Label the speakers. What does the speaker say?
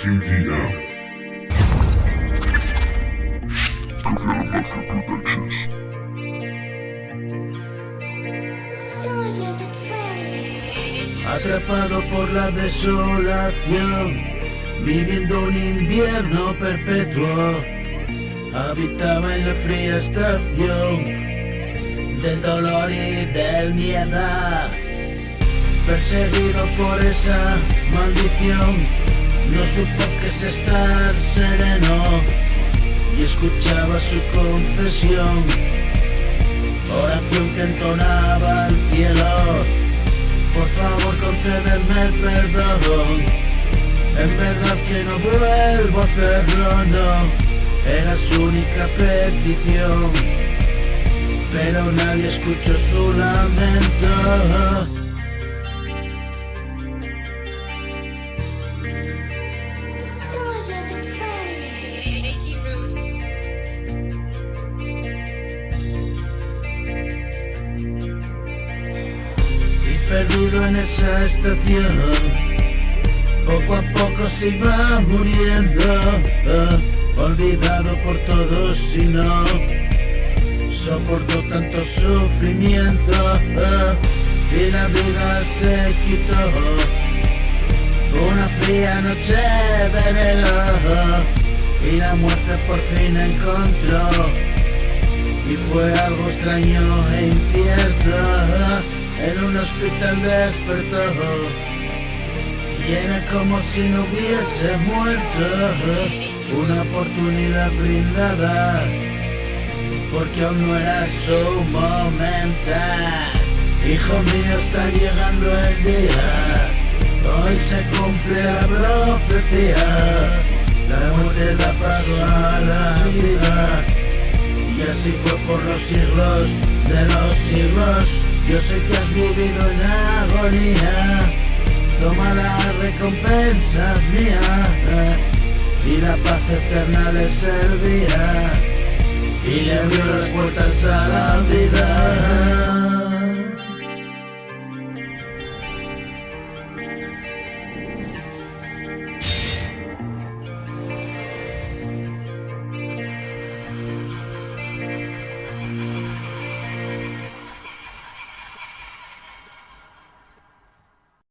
Speaker 1: TDM.
Speaker 2: Atrapado por la desolación, viviendo un invierno perpetuo, habitaba en la fría estación del dolor y del miedo. Perseguido por esa maldición, no supo qué es estar sereno y escuchaba su confesión, oración que entonaba al cielo. Por favor, concédeme el perdón, en verdad que no vuelvo a hacerlo, no, era su única petición, pero nadie escuchó su lamento. Perdido en esa estación, poco a poco se iba muriendo, olvidado por todos y no soportó tanto sufrimiento, y la vida se quitó una fría noche de enero, y la muerte por fin encontró, y fue algo extraño e incierto. En un hospital despertó y era como si no hubiese muerto. Una oportunidad brindada porque aún no era su momento. Hijo mío, está llegando el día, hoy se cumple la profecía. La muerte da paso a la vida, y así fue por los siglos de los siglos. Yo sé que has vivido en agonía, toma la recompensa mía, y la paz eterna le servía, y le abrió las puertas a la vida.